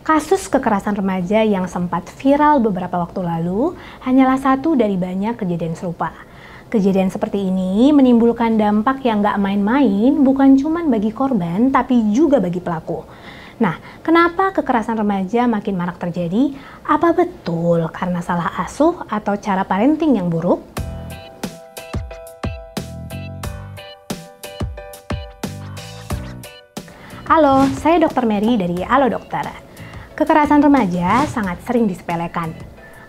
Kasus kekerasan remaja yang sempat viral beberapa waktu lalu hanyalah satu dari banyak kejadian serupa. Kejadian seperti ini menimbulkan dampak yang gak main-main bukan cuma bagi korban tapi juga bagi pelaku. Nah, kenapa kekerasan remaja makin marak terjadi? Apa betul karena salah asuh atau cara parenting yang buruk? Halo, saya Dr. Mary dari Halo Dokter. Kekerasan remaja sangat sering disepelekan.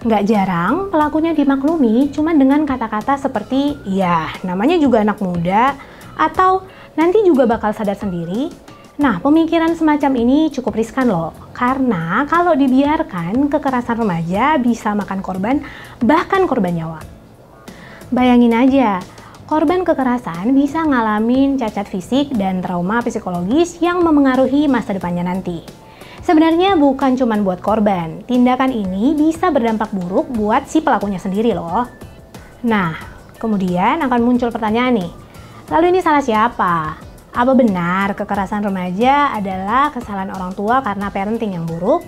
Nggak jarang pelakunya dimaklumi cuma dengan kata-kata seperti, ya namanya juga anak muda, atau nanti juga bakal sadar sendiri. Nah, pemikiran semacam ini cukup riskan loh, karena kalau dibiarkan kekerasan remaja bisa makan korban, bahkan korban nyawa. Bayangin aja, korban kekerasan bisa ngalamin cacat fisik dan trauma psikologis yang memengaruhi masa depannya nanti. Sebenarnya bukan cuma buat korban, tindakan ini bisa berdampak buruk buat si pelakunya sendiri loh. Nah, kemudian akan muncul pertanyaan nih, lalu ini salah siapa? Apa benar kekerasan remaja adalah kesalahan orang tua karena parenting yang buruk?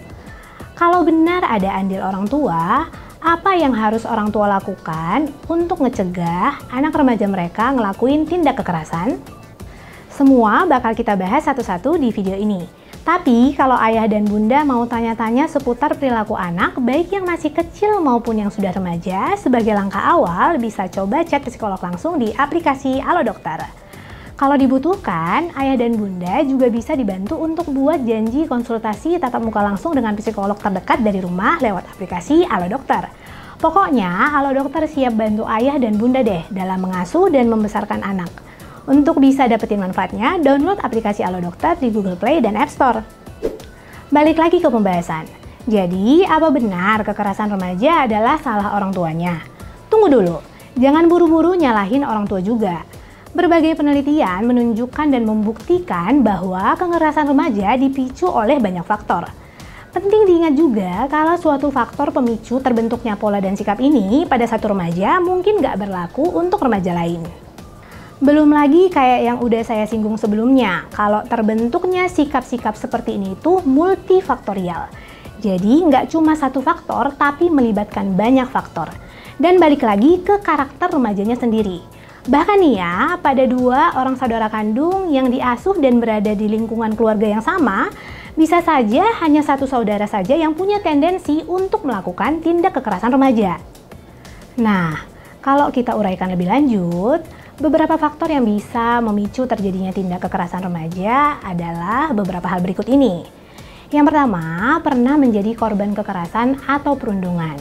Kalau benar ada andil orang tua, apa yang harus orang tua lakukan untuk ngecegah anak remaja mereka ngelakuin tindak kekerasan? Semua bakal kita bahas satu-satu di video ini. Tapi kalau ayah dan bunda mau tanya-tanya seputar perilaku anak, baik yang masih kecil maupun yang sudah remaja, sebagai langkah awal bisa coba chat psikolog langsung di aplikasi Halo Dokter. Kalau dibutuhkan, ayah dan bunda juga bisa dibantu untuk buat janji konsultasi tatap muka langsung dengan psikolog terdekat dari rumah lewat aplikasi Halo Dokter. Pokoknya, Halo Dokter siap bantu ayah dan bunda deh dalam mengasuh dan membesarkan anak. Untuk bisa dapetin manfaatnya, download aplikasi Halo Dokter di Google Play dan App Store. Balik lagi ke pembahasan. Jadi, apa benar kekerasan remaja adalah salah orang tuanya? Tunggu dulu, jangan buru-buru nyalahin orang tua juga. Berbagai penelitian menunjukkan dan membuktikan bahwa kekerasan remaja dipicu oleh banyak faktor. Penting diingat juga kalau suatu faktor pemicu terbentuknya pola dan sikap ini pada satu remaja mungkin nggak berlaku untuk remaja lain. Belum lagi kayak yang udah saya singgung sebelumnya, kalau terbentuknya sikap-sikap seperti ini itu multifaktorial. Jadi nggak cuma satu faktor, tapi melibatkan banyak faktor. Dan balik lagi ke karakter remajanya sendiri. Bahkan nih ya, pada dua orang saudara kandung yang diasuh dan berada di lingkungan keluarga yang sama, bisa saja hanya satu saudara saja yang punya tendensi untuk melakukan tindak kekerasan remaja. Nah, kalau kita uraikan lebih lanjut, beberapa faktor yang bisa memicu terjadinya tindak kekerasan remaja adalah beberapa hal berikut ini. Yang pertama, pernah menjadi korban kekerasan atau perundungan.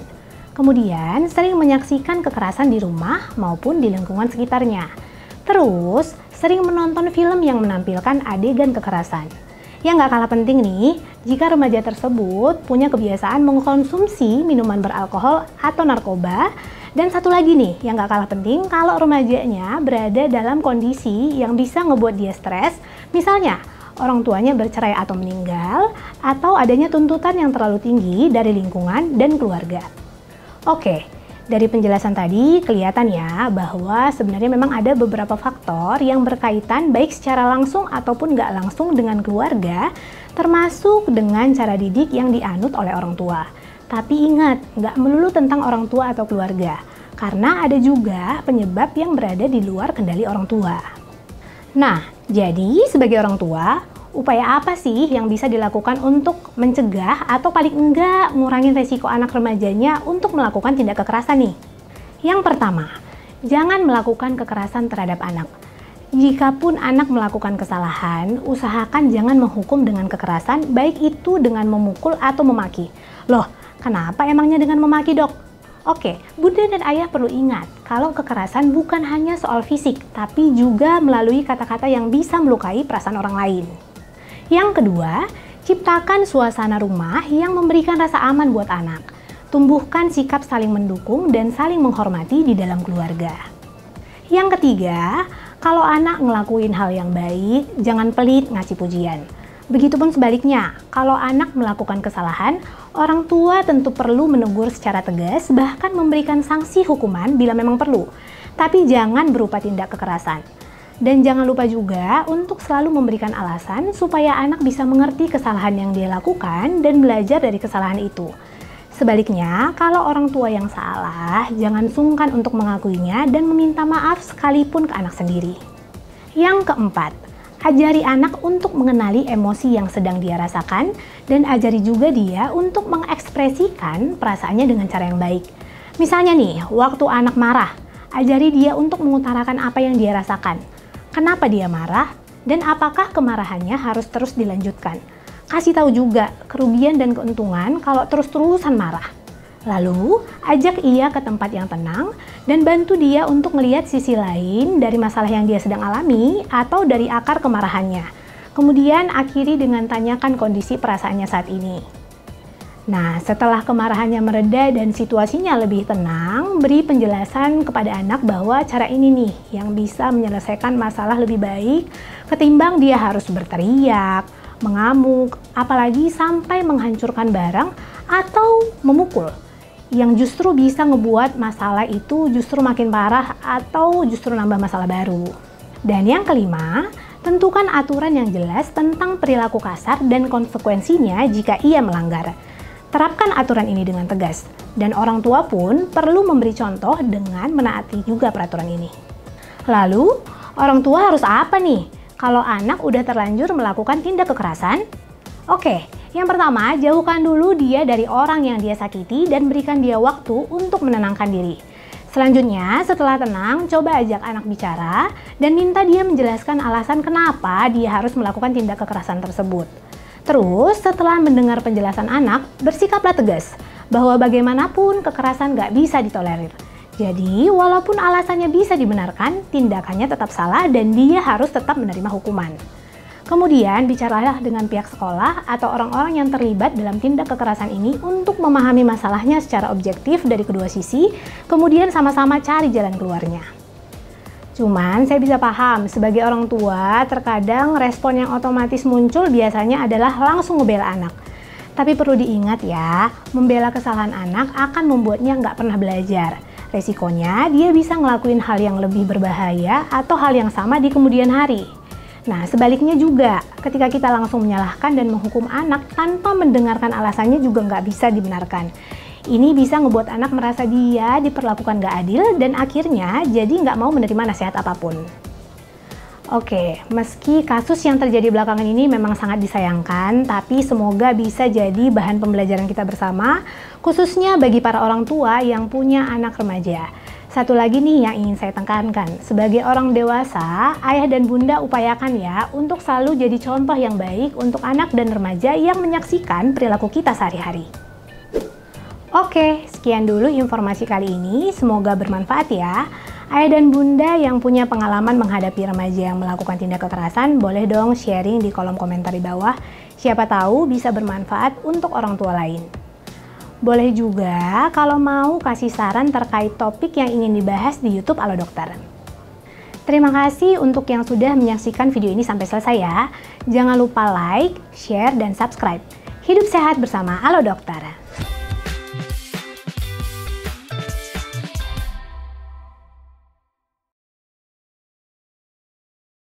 Kemudian, sering menyaksikan kekerasan di rumah maupun di lingkungan sekitarnya. Terus, sering menonton film yang menampilkan adegan kekerasan. Yang nggak kalah penting nih, jika remaja tersebut punya kebiasaan mengkonsumsi minuman beralkohol atau narkoba. Dan satu lagi nih, yang gak kalah penting, kalau remajanya berada dalam kondisi yang bisa ngebuat dia stres, misalnya orang tuanya bercerai atau meninggal, atau adanya tuntutan yang terlalu tinggi dari lingkungan dan keluarga. Oke, dari penjelasan tadi kelihatan ya bahwa sebenarnya memang ada beberapa faktor yang berkaitan baik secara langsung ataupun gak langsung dengan keluarga, termasuk dengan cara didik yang dianut oleh orang tua. Tapi ingat, nggak melulu tentang orang tua atau keluarga, karena ada juga penyebab yang berada di luar kendali orang tua. Nah, jadi sebagai orang tua, upaya apa sih yang bisa dilakukan untuk mencegah atau paling enggak ngurangin resiko anak remajanya untuk melakukan tindak kekerasan nih? Yang pertama, jangan melakukan kekerasan terhadap anak. Jikapun anak melakukan kesalahan, usahakan jangan menghukum dengan kekerasan, baik itu dengan memukul atau memaki. Loh, kenapa emangnya dengan memaki, dok? Oke, bunda dan ayah perlu ingat kalau kekerasan bukan hanya soal fisik, tapi juga melalui kata-kata yang bisa melukai perasaan orang lain. Yang kedua, ciptakan suasana rumah yang memberikan rasa aman buat anak. Tumbuhkan sikap saling mendukung dan saling menghormati di dalam keluarga. Yang ketiga, kalau anak ngelakuin hal yang baik, jangan pelit ngasih pujian. Begitupun sebaliknya, kalau anak melakukan kesalahan, orang tua tentu perlu menegur secara tegas, bahkan memberikan sanksi hukuman bila memang perlu. Tapi jangan berupa tindak kekerasan. Dan jangan lupa juga untuk selalu memberikan alasan supaya anak bisa mengerti kesalahan yang dia lakukan dan belajar dari kesalahan itu. Sebaliknya, kalau orang tua yang salah, jangan sungkan untuk mengakuinya dan meminta maaf sekalipun ke anak sendiri. Yang keempat, ajari anak untuk mengenali emosi yang sedang dia rasakan dan ajari juga dia untuk mengekspresikan perasaannya dengan cara yang baik. Misalnya nih, waktu anak marah, ajari dia untuk mengutarakan apa yang dia rasakan. Kenapa dia marah dan apakah kemarahannya harus terus dilanjutkan. Kasih tahu juga kerugian dan keuntungan kalau terus-terusan marah. Lalu, ajak ia ke tempat yang tenang dan bantu dia untuk melihat sisi lain dari masalah yang dia sedang alami atau dari akar kemarahannya. Kemudian akhiri dengan tanyakan kondisi perasaannya saat ini. Nah, setelah kemarahannya mereda dan situasinya lebih tenang, beri penjelasan kepada anak bahwa cara ini nih yang bisa menyelesaikan masalah lebih baik ketimbang dia harus berteriak, mengamuk, apalagi sampai menghancurkan barang atau memukul, yang justru bisa ngebuat masalah itu justru makin parah atau justru nambah masalah baru. Dan yang kelima, tentukan aturan yang jelas tentang perilaku kasar dan konsekuensinya jika ia melanggar. Terapkan aturan ini dengan tegas, dan orang tua pun perlu memberi contoh dengan menaati juga peraturan ini. Lalu, orang tua harus apa nih kalau anak udah terlanjur melakukan tindak kekerasan? Oke, yang pertama, jauhkan dulu dia dari orang yang dia sakiti dan berikan dia waktu untuk menenangkan diri. Selanjutnya, setelah tenang, coba ajak anak bicara dan minta dia menjelaskan alasan kenapa dia harus melakukan tindak kekerasan tersebut. Terus, setelah mendengar penjelasan anak, bersikaplah tegas bahwa bagaimanapun kekerasan gak bisa ditolerir. Jadi, walaupun alasannya bisa dibenarkan, tindakannya tetap salah dan dia harus tetap menerima hukuman. Kemudian, bicaralah dengan pihak sekolah atau orang-orang yang terlibat dalam tindak kekerasan ini untuk memahami masalahnya secara objektif dari kedua sisi, kemudian sama-sama cari jalan keluarnya. Cuman, saya bisa paham, sebagai orang tua, terkadang respon yang otomatis muncul biasanya adalah langsung ngebela anak. Tapi perlu diingat ya, membela kesalahan anak akan membuatnya nggak pernah belajar. Resikonya, dia bisa ngelakuin hal yang lebih berbahaya atau hal yang sama di kemudian hari. Nah, sebaliknya juga, ketika kita langsung menyalahkan dan menghukum anak tanpa mendengarkan alasannya juga nggak bisa dibenarkan. Ini bisa ngebuat anak merasa dia diperlakukan nggak adil dan akhirnya jadi nggak mau menerima nasihat apapun. Oke, meski kasus yang terjadi belakangan ini memang sangat disayangkan, tapi semoga bisa jadi bahan pembelajaran kita bersama, khususnya bagi para orang tua yang punya anak remaja. Satu lagi nih yang ingin saya tekankan, sebagai orang dewasa, ayah dan bunda upayakan ya untuk selalu jadi contoh yang baik untuk anak dan remaja yang menyaksikan perilaku kita sehari-hari. Oke, sekian dulu informasi kali ini, semoga bermanfaat ya. Ayah dan bunda yang punya pengalaman menghadapi remaja yang melakukan tindak kekerasan, boleh dong sharing di kolom komentar di bawah. Siapa tahu bisa bermanfaat untuk orang tua lain. Boleh juga kalau mau kasih saran terkait topik yang ingin dibahas di YouTube Alo Dokter. Terima kasih untuk yang sudah menyaksikan video ini sampai selesai ya. Jangan lupa like, share, dan subscribe. Hidup sehat bersama Alo Dokter.